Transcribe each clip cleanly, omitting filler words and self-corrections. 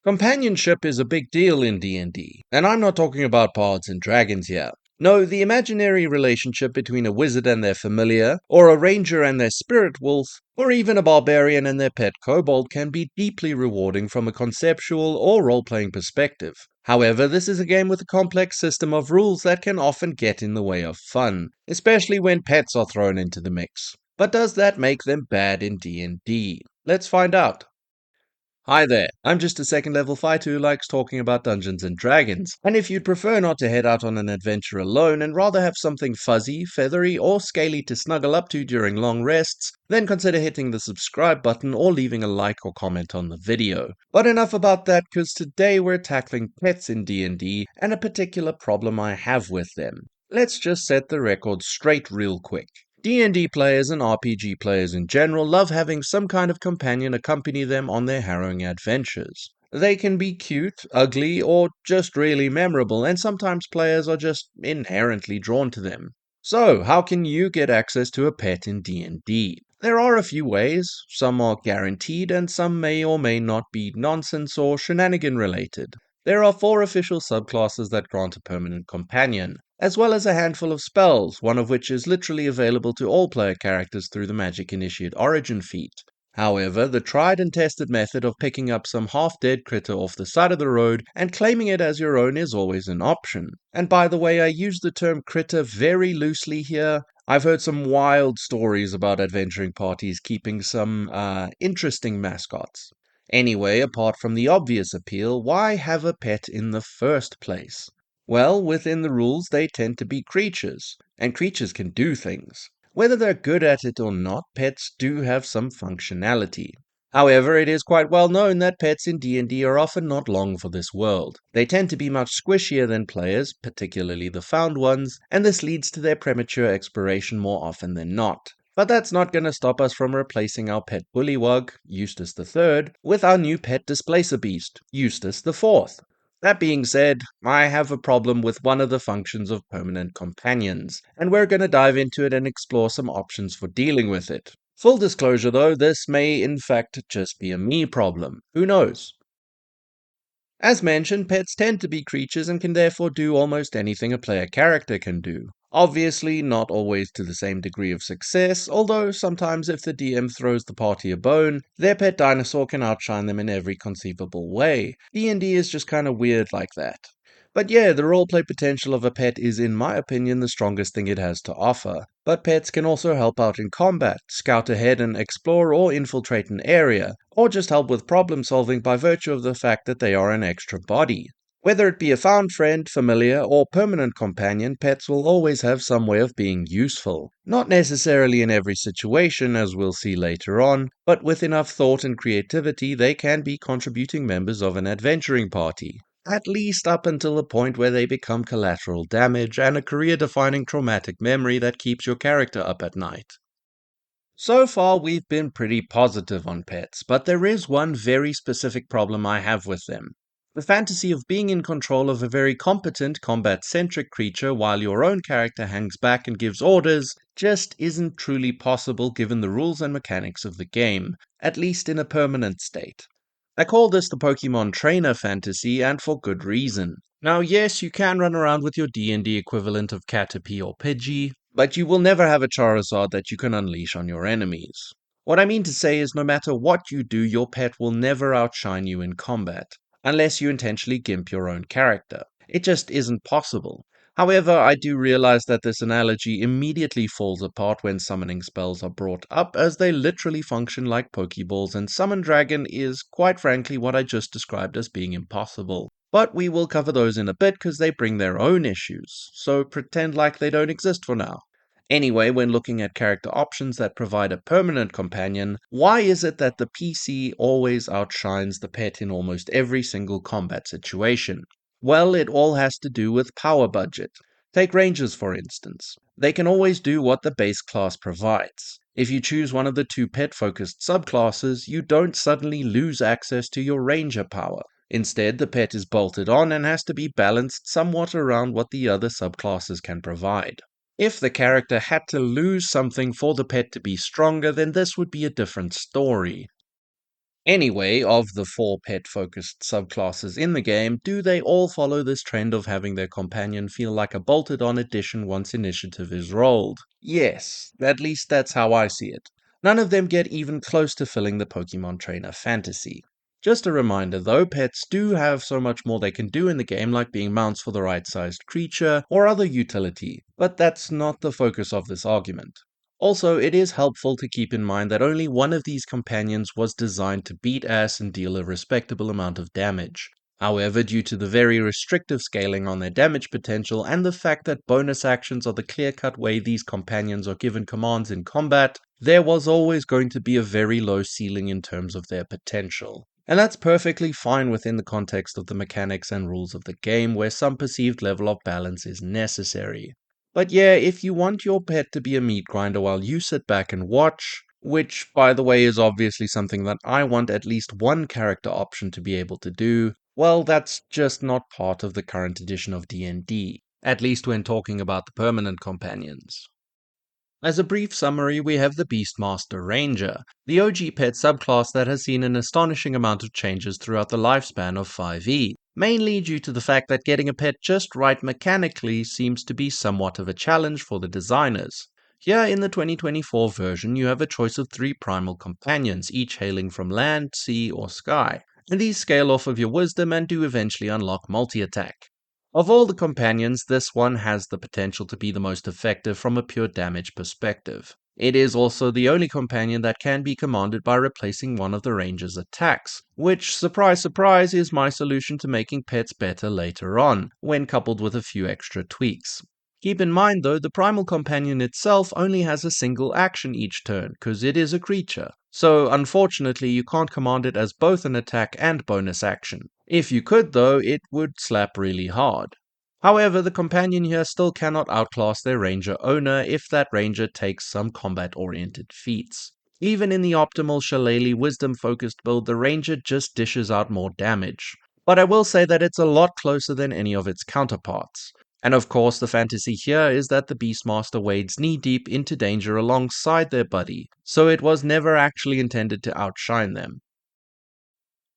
Companionship is a big deal in D&D, and I'm not talking about bards and dragons here. No, the imaginary relationship between a wizard and their familiar, or a ranger and their spirit wolf, or even a barbarian and their pet kobold can be deeply rewarding from a conceptual or role-playing perspective. However, this is a game with a complex system of rules that can often get in the way of fun, especially when pets are thrown into the mix. But does that make them bad in D&D? Let's find out. Hi there, I'm just a second level fighter who likes talking about Dungeons and Dragons, and if you'd prefer not to head out on an adventure alone and rather have something fuzzy, feathery, or scaly to snuggle up to during long rests, then consider hitting the subscribe button or leaving a like or comment on the video. But enough about that, cause today we're tackling pets in D&D and a particular problem I have with them. Let's just set the record straight real quick. D&D players and RPG players in general love having some kind of companion accompany them on their harrowing adventures. They can be cute, ugly, or just really memorable, and sometimes players are just inherently drawn to them. So, how can you get access to a pet in D&D? There are a few ways. Some are guaranteed, and some may or may not be nonsense or shenanigan related. There are 4 official subclasses that grant a permanent companion, as well as a handful of spells, one of which is literally available to all player characters through the Magic Initiate Origin feat. However, the tried and tested method of picking up some half-dead critter off the side of the road and claiming it as your own is always an option. And by the way, I use the term critter very loosely here. I've heard some wild stories about adventuring parties keeping some interesting mascots. Anyway, apart from the obvious appeal, why have a pet in the first place? Well, within the rules, they tend to be creatures, and creatures can do things. Whether they're good at it or not, pets do have some functionality. However, it is quite well known that pets in D&D are often not long for this world. They tend to be much squishier than players, particularly the found ones, and this leads to their premature expiration more often than not. But that's not going to stop us from replacing our pet bullywug, Eustace the Third, with our new pet displacer beast, Eustace the Fourth. That being said, I have a problem with one of the functions of permanent companions, and we're going to dive into it and explore some options for dealing with it. Full disclosure though, this may in fact just be a me problem. Who knows? As mentioned, pets tend to be creatures and can therefore do almost anything a player character can do. Obviously, not always to the same degree of success, although sometimes if the DM throws the party a bone, their pet dinosaur can outshine them in every conceivable way. D&D is just kinda weird like that. But yeah, the roleplay potential of a pet is in my opinion the strongest thing it has to offer. But pets can also help out in combat, scout ahead and explore or infiltrate an area, or just help with problem solving by virtue of the fact that they are an extra body. Whether it be a found friend, familiar, or permanent companion, pets will always have some way of being useful. Not necessarily in every situation, as we'll see later on, but with enough thought and creativity, they can be contributing members of an adventuring party. At least up until the point where they become collateral damage and a career-defining traumatic memory that keeps your character up at night. So far, we've been pretty positive on pets, but there is one very specific problem I have with them. The fantasy of being in control of a very competent, combat-centric creature while your own character hangs back and gives orders just isn't truly possible given the rules and mechanics of the game, at least in a permanent state. I call this the Pokémon trainer fantasy, and for good reason. Now yes, you can run around with your D&D equivalent of Caterpie or Pidgey, but you will never have a Charizard that you can unleash on your enemies. What I mean to say is no matter what you do, your pet will never outshine you in combat, unless you intentionally gimp your own character. It just isn't possible. However, I do realize that this analogy immediately falls apart when summoning spells are brought up, as they literally function like Pokeballs, and Summon Dragon is, quite frankly, what I just described as being impossible. But we will cover those in a bit because they bring their own issues, so pretend like they don't exist for now. Anyway, when looking at character options that provide a permanent companion, why is it that the PC always outshines the pet in almost every single combat situation? Well, it all has to do with power budget. Take rangers for instance. They can always do what the base class provides. If you choose one of the 2 pet-focused subclasses, you don't suddenly lose access to your ranger power. Instead, the pet is bolted on and has to be balanced somewhat around what the other subclasses can provide. If the character had to lose something for the pet to be stronger, then this would be a different story. Anyway, of the 4 pet-focused subclasses in the game, do they all follow this trend of having their companion feel like a bolted-on addition once initiative is rolled? Yes, at least that's how I see it. None of them get even close to filling the Pokemon trainer fantasy. Just a reminder though, pets do have so much more they can do in the game, like being mounts for the right-sized creature or other utility, but that's not the focus of this argument. Also, it is helpful to keep in mind that only one of these companions was designed to beat ass and deal a respectable amount of damage. However, due to the very restrictive scaling on their damage potential and the fact that bonus actions are the clear-cut way these companions are given commands in combat, there was always going to be a very low ceiling in terms of their potential. And that's perfectly fine within the context of the mechanics and rules of the game, where some perceived level of balance is necessary. But yeah, if you want your pet to be a meat grinder while you sit back and watch, which by the way is obviously something that I want at least one character option to be able to do, well, that's just not part of the current edition of D&D, at least when talking about the permanent companions. As a brief summary, we have the Beastmaster Ranger, the OG pet subclass that has seen an astonishing amount of changes throughout the lifespan of 5e, mainly due to the fact that getting a pet just right mechanically seems to be somewhat of a challenge for the designers. Here in the 2024 version, you have a choice of 3 primal companions, each hailing from land, sea, or sky, and these scale off of your wisdom and do eventually unlock multi-attack. Of all the companions, this one has the potential to be the most effective from a pure damage perspective. It is also the only companion that can be commanded by replacing one of the ranger's attacks, which, surprise surprise, is my solution to making pets better later on, when coupled with a few extra tweaks. Keep in mind though, the primal companion itself only has a single action each turn, cause it is a creature. So unfortunately you can't command it as both an attack and bonus action. If you could though, it would slap really hard. However, the companion here still cannot outclass their ranger owner if that ranger takes some combat-oriented feats. Even in the optimal Shillelagh wisdom-focused build, the ranger just dishes out more damage. But I will say that it's a lot closer than any of its counterparts. And of course, the fantasy here is that the Beastmaster wades knee-deep into danger alongside their buddy, so it was never actually intended to outshine them.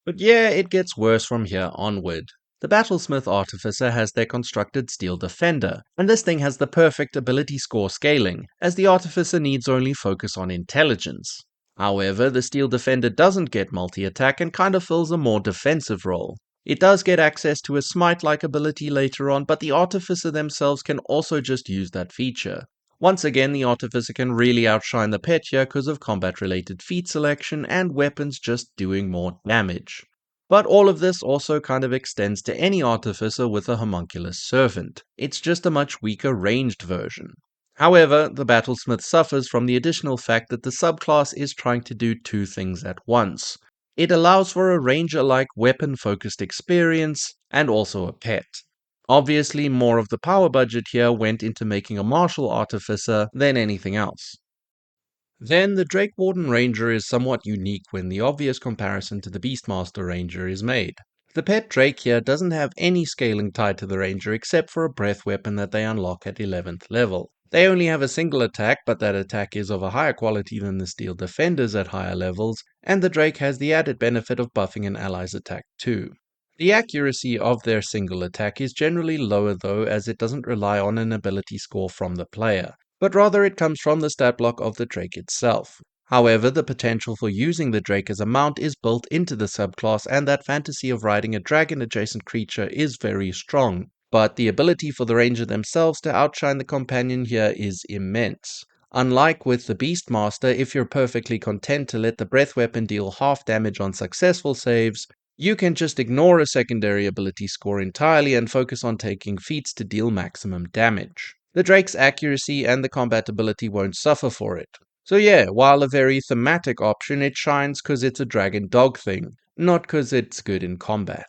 But yeah, it gets worse from here onward. The Battlesmith Artificer has their constructed Steel Defender, and this thing has the perfect ability score scaling, as the Artificer needs only focus on intelligence. However, the Steel Defender doesn't get multi-attack and kind of fills a more defensive role. It does get access to a Smite-like ability later on, but the Artificer themselves can also just use that feature. Once again, the Artificer can really outshine the pet here because of combat-related feat selection and weapons just doing more damage. But all of this also kind of extends to any Artificer with a Homunculus Servant. It's just a much weaker ranged version. However, the Battlesmith suffers from the additional fact that the subclass is trying to do 2 things at once. It allows for a ranger-like weapon-focused experience, and also a pet. Obviously, more of the power budget here went into making a martial artificer than anything else. Then the Drake Warden Ranger is somewhat unique when the obvious comparison to the Beastmaster Ranger is made. The pet Drake here doesn't have any scaling tied to the Ranger except for a breath weapon that they unlock at 11th level. They only have a single attack, but that attack is of a higher quality than the Steel Defenders at higher levels, and the Drake has the added benefit of buffing an ally's attack too. The accuracy of their single attack is generally lower though, as it doesn't rely on an ability score from the player, but rather it comes from the stat block of the Drake itself. However, the potential for using the Drake as a mount is built into the subclass, and that fantasy of riding a dragon-adjacent creature is very strong, but the ability for the ranger themselves to outshine the companion here is immense. Unlike with the Beastmaster, if you're perfectly content to let the breath weapon deal half damage on successful saves, you can just ignore a secondary ability score entirely and focus on taking feats to deal maximum damage. The Drake's accuracy and the combat ability won't suffer for it. So yeah, while a very thematic option, it shines cause it's a dragon dog thing, not cause it's good in combat.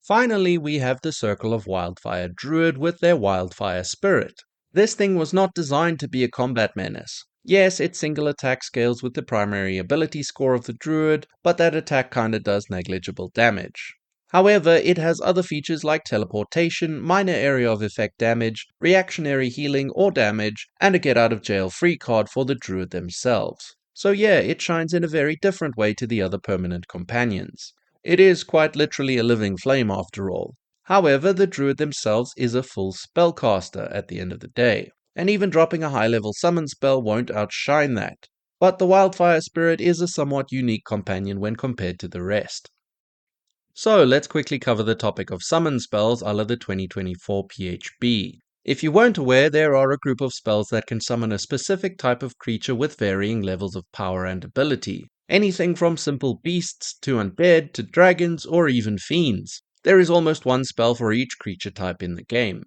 Finally, we have the Circle of Wildfire Druid with their Wildfire Spirit. This thing was not designed to be a combat menace. Yes, its single attack scales with the primary ability score of the Druid, but that attack kinda does negligible damage. However, it has other features like teleportation, minor area of effect damage, reactionary healing or damage, and a get out of jail free card for the Druid themselves. So yeah, it shines in a very different way to the other permanent companions. It is quite literally a living flame after all. However, the druid themselves is a full spellcaster at the end of the day, and even dropping a high-level summon spell won't outshine that. But the wildfire spirit is a somewhat unique companion when compared to the rest. So let's quickly cover the topic of summon spells a la the 2024 PHB. If you weren't aware, there are a group of spells that can summon a specific type of creature with varying levels of power and ability. Anything from simple beasts to undead to dragons or even fiends. There is almost one spell for each creature type in the game.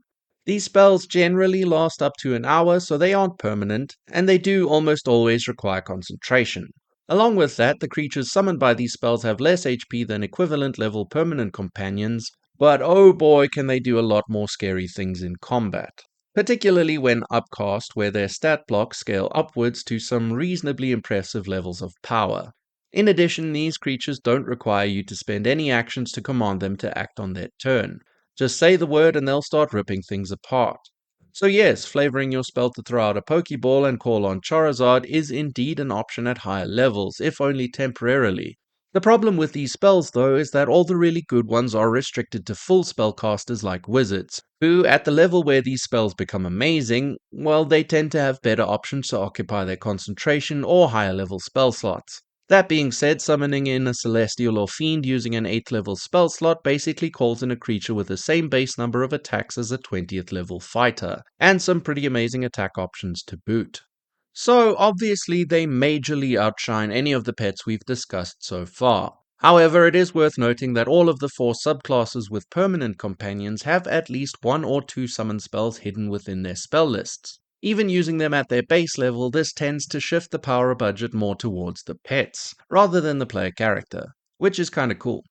These spells generally last up to an hour, so they aren't permanent, and they do almost always require concentration. Along with that, the creatures summoned by these spells have less HP than equivalent level permanent companions, but oh boy can they do a lot more scary things in combat. Particularly when upcast, where their stat blocks scale upwards to some reasonably impressive levels of power. In addition, these creatures don't require you to spend any actions to command them to act on their turn. Just say the word and they'll start ripping things apart. So yes, flavoring your spell to throw out a Pokeball and call on Charizard is indeed an option at higher levels, if only temporarily. The problem with these spells, though, is that all the really good ones are restricted to full spellcasters like wizards, who, at the level where these spells become amazing, well, they tend to have better options to occupy their concentration or higher level spell slots. That being said, summoning in a Celestial or Fiend using an 8th level spell slot basically calls in a creature with the same base number of attacks as a 20th level fighter, and some pretty amazing attack options to boot. So, obviously, they majorly outshine any of the pets we've discussed so far. However, it is worth noting that all of the 4 subclasses with permanent companions have at least 1 or 2 summon spells hidden within their spell lists. Even using them at their base level, this tends to shift the power budget more towards the pets, rather than the player character, which is kinda cool.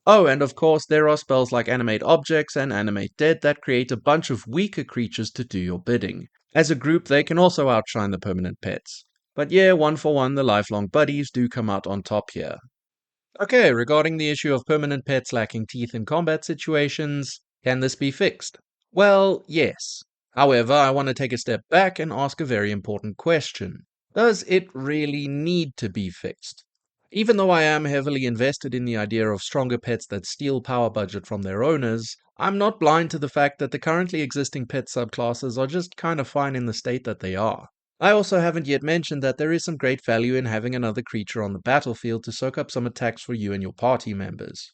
Oh, and of course, there are spells like Animate Objects and Animate Dead that create a bunch of weaker creatures to do your bidding. As a group, they can also outshine the permanent pets. But yeah, one for one, the lifelong buddies do come out on top here. Okay, regarding the issue of permanent pets lacking teeth in combat situations, can this be fixed? Well, yes. However, I want to take a step back and ask a very important question. Does it really need to be fixed? Even though I am heavily invested in the idea of stronger pets that steal power budget from their owners, I'm not blind to the fact that the currently existing pet subclasses are just kind of fine in the state that they are. I also haven't yet mentioned that there is some great value in having another creature on the battlefield to soak up some attacks for you and your party members.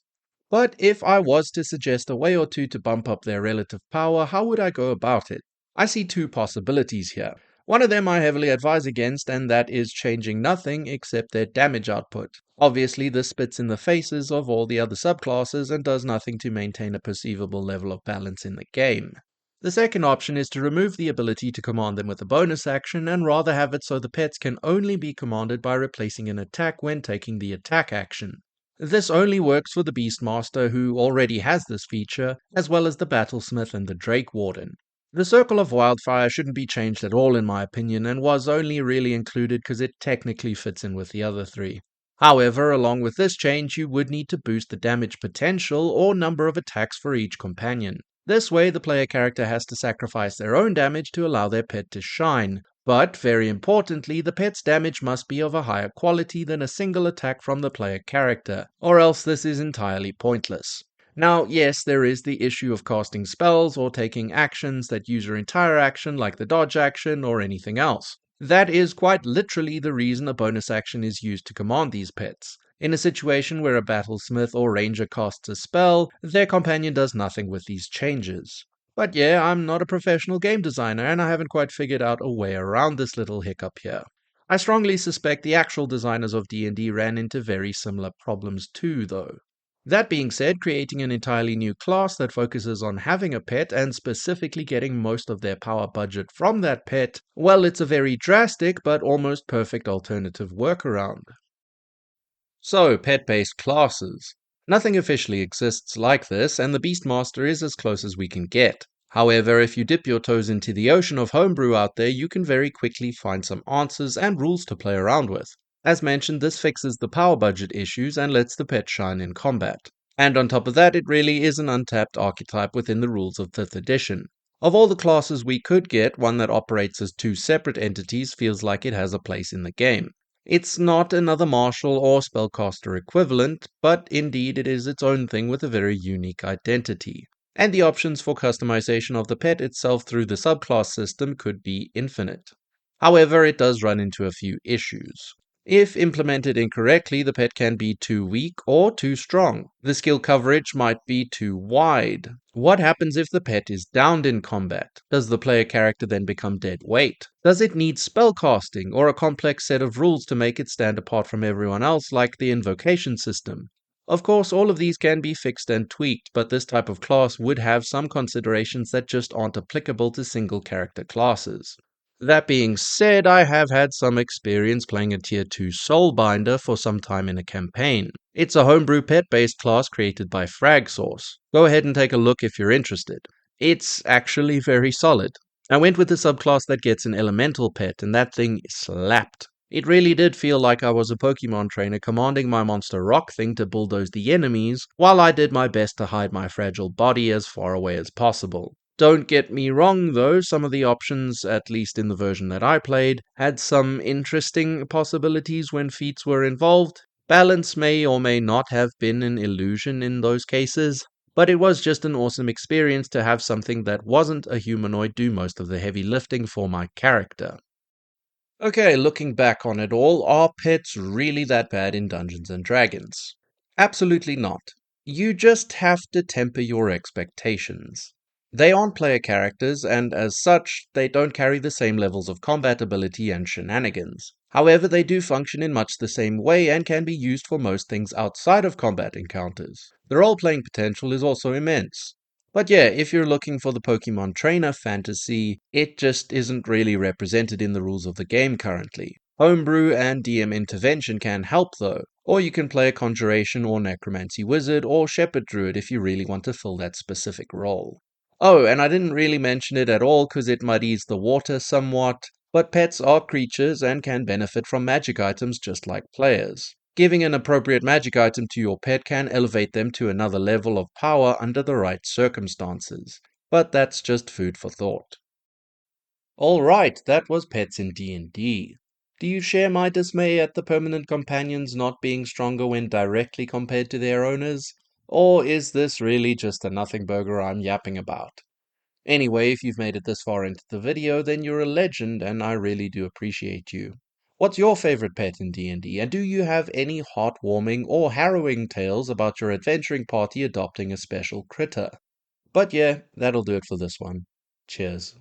But if I was to suggest a way or two to bump up their relative power, how would I go about it? I see 2 possibilities here. One of them I heavily advise against, and that is changing nothing except their damage output. Obviously, this spits in the faces of all the other subclasses and does nothing to maintain a perceivable level of balance in the game. The second option is to remove the ability to command them with a bonus action and rather have it so the pets can only be commanded by replacing an attack when taking the attack action. This only works for the Beastmaster, who already has this feature, as well as the Battlesmith and the Drake Warden. The Circle of Wildfire shouldn't be changed at all in my opinion, and was only really included because it technically fits in with the other 3. However, along with this change, you would need to boost the damage potential or number of attacks for each companion. This way, the player character has to sacrifice their own damage to allow their pet to shine. But, very importantly, the pet's damage must be of a higher quality than a single attack from the player character, or else this is entirely pointless. Now, yes, there is the issue of casting spells or taking actions that use your entire action, like the dodge action or anything else. That is quite literally the reason a bonus action is used to command these pets. In a situation where a battlesmith or ranger casts a spell, their companion does nothing with these changes. But yeah, I'm not a professional game designer and I haven't quite figured out a way around this little hiccup here. I strongly suspect the actual designers of D&D ran into very similar problems too, though. That being said, creating an entirely new class that focuses on having a pet and specifically getting most of their power budget from that pet, well, it's a very drastic but almost perfect alternative workaround. So, pet-based classes. Nothing officially exists like this, and the Beastmaster is as close as we can get. However, if you dip your toes into the ocean of homebrew out there, you can very quickly find some answers and rules to play around with. As mentioned, this fixes the power budget issues and lets the pet shine in combat. And on top of that, it really is an untapped archetype within the rules of 5th edition. Of all the classes we could get, one that operates as 2 separate entities feels like it has a place in the game. It's not another martial or spellcaster equivalent, but indeed it is its own thing with a very unique identity. And the options for customization of the pet itself through the subclass system could be infinite. However, it does run into a few issues. If implemented incorrectly, the pet can be too weak or too strong. The skill coverage might be too wide. What happens if the pet is downed in combat? Does the player character then become dead weight? Does it need spellcasting or a complex set of rules to make it stand apart from everyone else, like the invocation system? Of course, all of these can be fixed and tweaked, but this type of class would have some considerations that just aren't applicable to single character classes. That being said, I have had some experience playing a Tier 2 Soulbinder for some time in a campaign. It's a homebrew pet-based class created by FragSource. Go ahead and take a look if you're interested. It's actually very solid. I went with a subclass that gets an elemental pet, and that thing slapped. It really did feel like I was a Pokemon trainer commanding my monster rock thing to bulldoze the enemies, while I did my best to hide my fragile body as far away as possible. Don't get me wrong though, some of the options, at least in the version that I played, had some interesting possibilities when feats were involved. Balance may or may not have been an illusion in those cases, but it was just an awesome experience to have something that wasn't a humanoid do most of the heavy lifting for my character. Okay, looking back on it all, are pets really that bad in Dungeons and Dragons? Absolutely not. You just have to temper your expectations. They aren't player characters, and as such, they don't carry the same levels of combat ability and shenanigans. However, they do function in much the same way and can be used for most things outside of combat encounters. The role playing potential is also immense. But yeah, if you're looking for the Pokemon trainer fantasy, it just isn't really represented in the rules of the game currently. Homebrew and DM intervention can help though, or you can play a conjuration or necromancy wizard or shepherd druid if you really want to fill that specific role. Oh, and I didn't really mention it at all because it muddies the water somewhat, but pets are creatures and can benefit from magic items just like players. Giving an appropriate magic item to your pet can elevate them to another level of power under the right circumstances. But that's just food for thought. Alright, that was pets in D&D. Do you share my dismay at the permanent companions not being stronger when directly compared to their owners? Or is this really just a nothing burger I'm yapping about? Anyway, if you've made it this far into the video, then you're a legend and I really do appreciate you. What's your favorite pet in D&D, and do you have any heartwarming or harrowing tales about your adventuring party adopting a special critter? But yeah, that'll do it for this one. Cheers.